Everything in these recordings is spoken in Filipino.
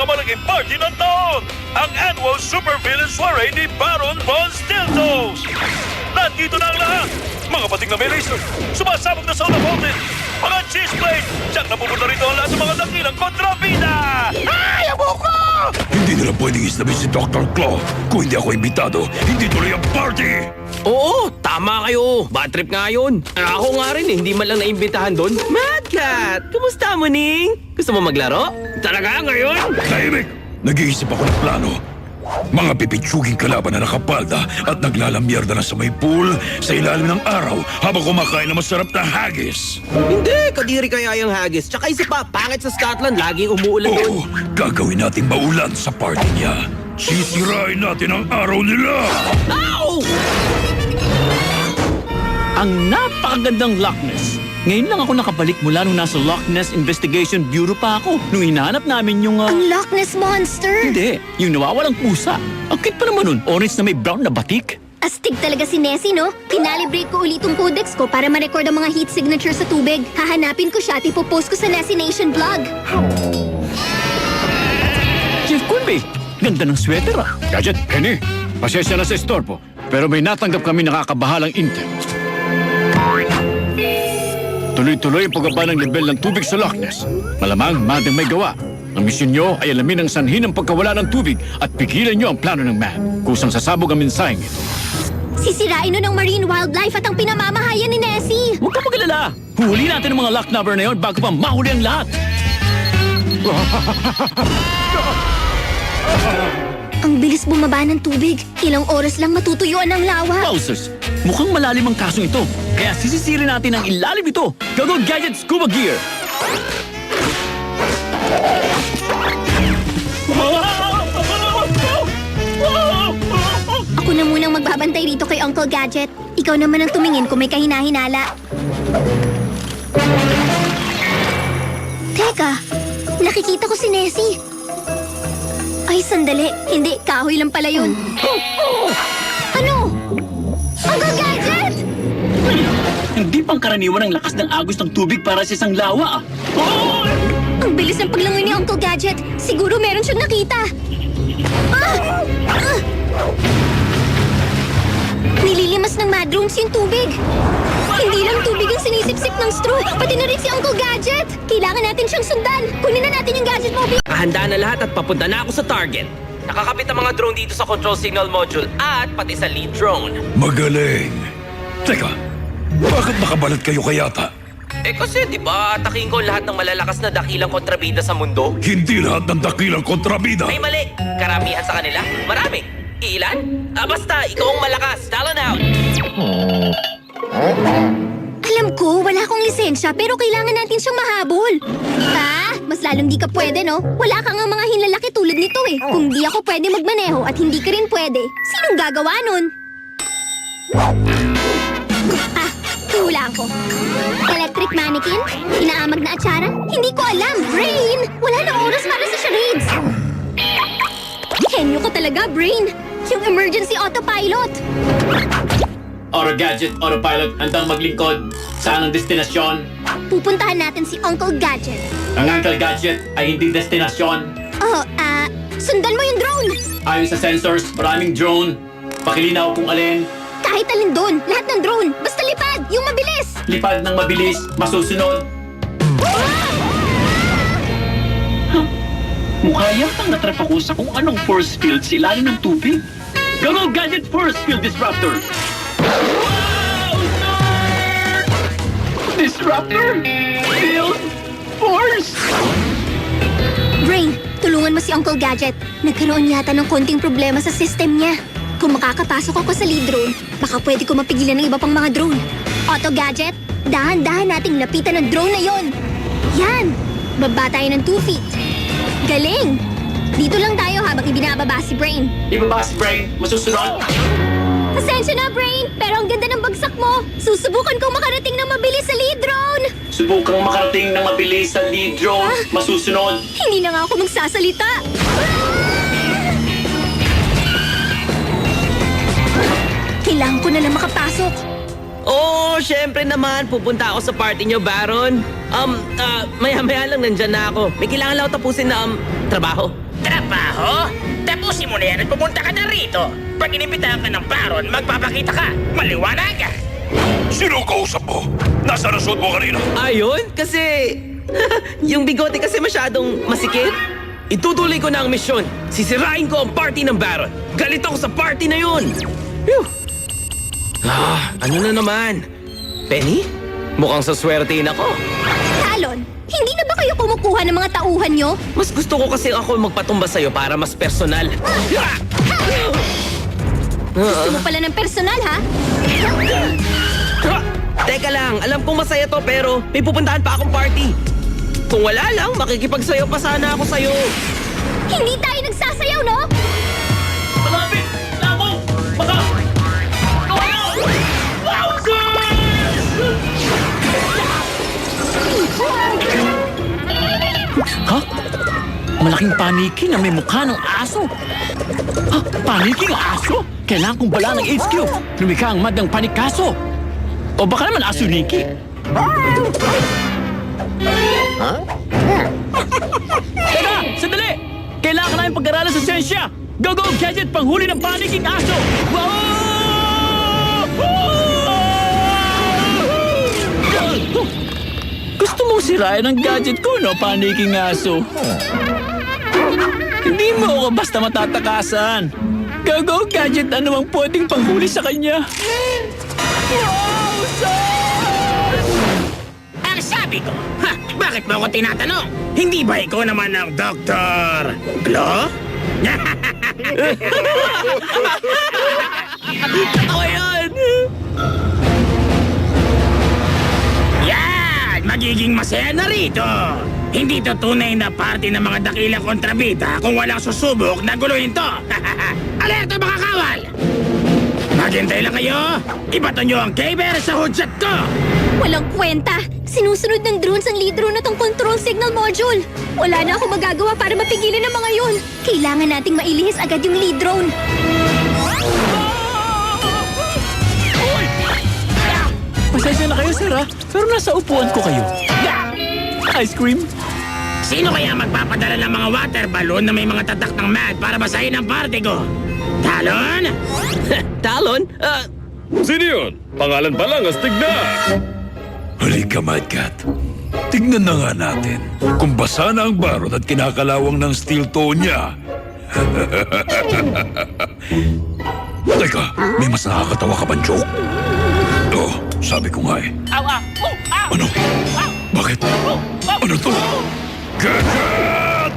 pinakamalaking party ng taon, ang annual Super Villain Soiree ni Baron Von Stiltos. Nandito na ang lahat, mga pating na may laser, sumasabog na soda fountain, mga cheese plate, siyang napupunta rito ang lahat ng mga dakilang kontrabida! Ay, abo ko! Hindi nila pwedeng isnabi si Dr. Claw. Kung hindi ako imbitado, hindi tuloy ang party! Oo, tama kayo. Bad trip nga yun. Ako nga rin hindi man lang naimbitahan doon. Mad Cat! Kumusta mo, Ning? Gusto mo maglaro? Talaga ngayon? Tahimik! Nag-iisip ako ng plano. Mga pipitsuging kalaban na nakapalda at naglalamyerda na sa may pool sa ilalim ng araw habang kumakain ng masarap na haggis. Hindi, kadiri kaya yung haggis. Tsaka isa pa, pangit sa Scotland, laging umuulan doon. Oo, gagawin natin maulan sa party niya. Sisirain natin ang araw nila! Ow! Ang napakagandang Loch Ness. Ngayon lang ako nakabalik mula nung nasa Loch Ness Investigation Bureau pa ako. Nung hinahanap namin yung... Ang Loch Ness Monster! Hindi, yung nawawalang pusa. Ang cute pa naman nun, orange na may brown na batik. Astig talaga si Nessie, no? Kinalibrate ko ulit yung codex ko para ma-record ang mga heat signature sa tubig. Hahanapin ko siya at ipopost ko sa Nessie Nation vlog. Chief Quimby, ganda ng sweater ah. Gadget, Kenny, pasensya na sa istorbo, pero may natanggap kami nakakabahalang intel. Tuloy-tuloy ang pagbaba ng level ng tubig sa Loch Ness. Malamang madang may gawa. Ang misyon nyo ay alamin ang sanhi ng pagkawala ng tubig at pigilan nyo ang plano ng man. Kusang sasabog ang mensaheng ito. Sisirain nun ang marine wildlife at ang pinamamahayan ni Nessie. Huwag ka magalala. Huhuli natin ang mga lock number na yon bago pa mahuli ang lahat. Ang bilis bumaba ng tubig. Ilang oras lang matutuyuan ang lawa. Wowzers, mukhang malalim ang kasong ito. Kaya sisisirin natin ang ilalim ito. Go Gadget Scuba Gear! Ako na munang magbabantay rito kay Uncle Gadget. Ikaw naman ang tumingin kung may kahinahinala. Teka, nakikita ko si Nessie. Ay, sandali. Hindi, kahoy lang pala yun. Ano? Uncle Gadget! Hindi pangkaraniwan ang lakas ng agos ng tubig para sa isang lawa ah. Ang bilis ng paglangoy ni Uncle Gadget. Siguro meron siyang nakita. Nililimas ng madrooms yung tubig. Hindi lang tubig ang sinisipsip ng straw, pati na rin si Uncle Gadget. Kailangan natin siyang sundan. Kunin na natin yung gadget mobile. Handa na lahat at papunta na ako sa target. Nakakapit ang mga drone dito sa control signal module at pati sa lead drone. Magaling! Teka, bakit nakabalat kayo kayata? Kasi di ba ataking ko lahat ng malalakas na dakilang kontrabida sa mundo? Hindi lahat ng dakilang kontrabida. May mali. Karamihan sa kanila. Marami. Ilan? Basta, ikaw ang malakas. Talon out. Alam ko, wala akong lisensya pero kailangan natin siyang mahabol. Mas lalong di ka pwede, no? Wala ka nga mga hinlalaki tulad nito eh. Kung di ako pwede magmaneho at hindi ka rin pwede, sinong gagawa nun? Hulaan ko. Electric mannequin? Inaamag na atsara? Hindi ko alam. Brain! Wala na oras para sa charades. Henyo ko talaga, Brain. Yung emergency autopilot. Auto Gadget, Autopilot, handang maglingkod. Saan ang destinasyon? Pupuntahan natin si Uncle Gadget. Ang Uncle Gadget ay hindi destinasyon. Sundan mo yung drone. Ayon sa sensors, maraming drone. Pakilinaw kung alin. Kahit alin doon, lahat ng drone. Basta lipad, yung mabilis. Lipad ng mabilis, masusunod. Mukha yatang natrap ako sa kung anong force field sa ilalim ng tubig. Go Gadget Force Field Disruptor! Wow, nerd! Disruptor? Field Force! Brain, tulungan mo si Uncle Gadget. Nagkaroon yata ng konting problema sa system niya. Kung makakapasok ako sa lead drone, baka pwede ko mapigilan ng iba pang mga drone. Auto Gadget, dahan-dahan nating lapitan ng drone na yon. Yan! Baba tayo ng 2 feet. Galing! Dito lang tayo habang ibinababa si Brain. Ibaba si Brain, masusunod. Pasensya na, Brain, pero ang ganda ng bagsak mo. Susubukan kong makarating ng mabilis sa lead drone. Subukang makarating ng mabilis sa lead drone, masusunod. Hindi na nga ako magsasalita. Kailangan ko na lang makapasok. Oo, syempre naman. Pupunta ako sa party nyo, Baron. Maya-maya lang nandyan na ako. May kailangan lang ako tapusin na, trabaho. Trabaho? Tapusin mo na yan at pumunta ka na rito. Pag inimbitahan ka ng Baron, magpapakita ka. Maliwanag ka. Sino ang kausap mo? Nasaan ang suot mo kanina? Ayun, kasi... yung bigote kasi masyadong masikip. Itutuloy ko na ang misyon. Sisirain ko ang party ng Baron. Galit ako sa party na yun. Phew. Ano na naman? Penny? Mukhang saswertein ako. Talon, hindi na ba kayo kumukuha ng mga tauhan nyo? Mas gusto ko kasi ako magpatumba sa'yo para mas personal. Gusto mo pala ng personal, ha? Teka lang, alam kong masaya to pero may pupuntahan pa akong party. Kung wala lang, makikipagsayaw pa sana ako sa'yo. Hindi tayo nagsasayaw, no? Malapit! Labo! Baka! Kawayo! Ha? Malaking paniki na may mukha ng aso. Ha? Paniki ng aso? Kailangan kong bala ng HQ. Lumika ang mad ng panikaso. O baka naman aso Nikki. Teka! Sandali! Kailangan ka namin pag-aralan sa siyensya! Go, go, gadget! Panghuli ng paniking aso! Gusto mong sirayan ang gadget ko, no? Paniking aso. Hindi mo ako basta matatakasan. Go, go, gadget! Ano ang pwedeng panghuli sa kanya? Ang sabi ko, bakit mo ako tinatanong? Hindi ba ikaw naman ang Dr. Glo? Ako yun! Yan! Magiging masaya na rito! Hindi to tunay na party ng mga dakilang kontrabida kung walang susubok na guluhin to! Alerto mga kawal! Maghintay lang kayo! Ibato nyo ang K-Bear sa hudyat ko! Walang kwenta. Sinusunod ng drones ang lead drone at ang control signal module. Wala na ako magagawa para mapigilan ang mga yun. Kailangan nating mailihis agad yung lead drone. Pasensya na kayo, sir, ha? Pero nasa upuan ko kayo. Ice cream? Sino kaya magpapadala ng mga water balloon na may mga tatak ng mad para basahin ang party ko? Talon? Talon? Sino yun? Pangalan pa lang, astig na! Halika, Madcat. Tignan na nga natin kung basa na ang Baron at kinakalawang ng steel toe niya. Teka, may mas nakakatawa ka bang joke? Oo, sabi ko nga eh. Ano? Bakit? Ano to? Gadget!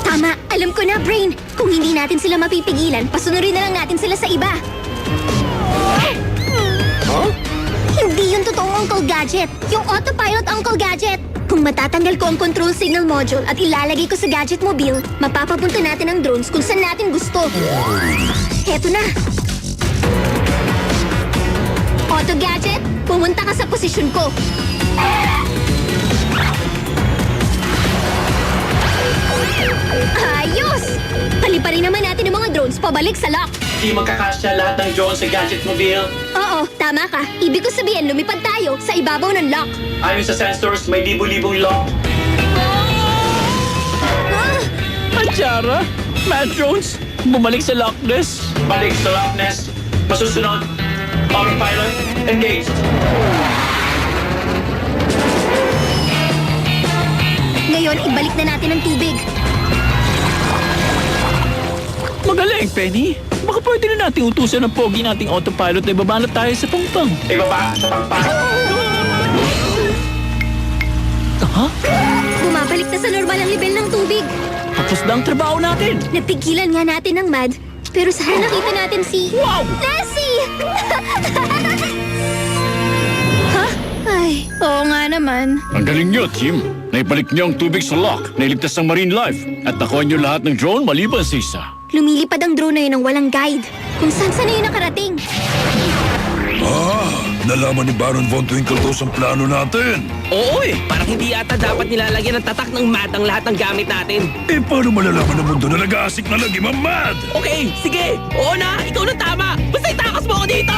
Tama, alam ko na, Brain. Kung hindi natin sila mapipigilan, pasunurin na lang natin sila sa iba. Hindi yung totoong Uncle Gadget. Yung autopilot Uncle Gadget. Kung matatanggal ko ang control signal module at ilalagay ko sa Gadget Mobile, mapapapunta natin ang drones kung saan natin gusto. Heto na. Auto Gadget, pumunta ka sa posisyon ko. Ayos! Paliparin naman natin ang mga drones pabalik sa lock. Di magkakasya lahat ng drones sa Gadget Mobile. Oo, tama ka. Ibig ko sabihin, lumipad tayo sa ibabaw ng lock. Ayon sa sensors, may libo-libong lock. Achara? Mad drones? Bumalik sa Loch Ness? Balik sa Loch Ness. Masusunod. Autopilot, engaged. Ngayon, ibalik na natin ang tubig. Magaling, Penny. Baka pwede na nating utusan ng pogi nating autopilot na ibaba na tayo sa pangpang. Ibaba sa pangpang. Ha? Bumabalik na sa normal ang level ng tubig. Tapos na ang trabaho natin. Napigilan nga natin ang mad. Pero sana nakita natin si... Wow! Nessie! Ha? Ay, oo nga naman. Ang galing nyo, team. Naibalik niyo ang tubig sa lock. Nailigtas ang marine life. At nakuha niyo lahat ng drone maliban sa isa. Lumilipad ang drone na yun ng walang guide. Kung saan na yun nakarating. Nalaman ni Baron Von Twinkletoes ang plano natin. Oo parang hindi yata dapat nilalagyan ng tatak ng mad ang lahat ng gamit natin. Eh, paano malalaman ng mundo na nag-aasik na lagi mamad? Okay, sige. Oo na, ikaw na tama. Basta itakas mo ako dito!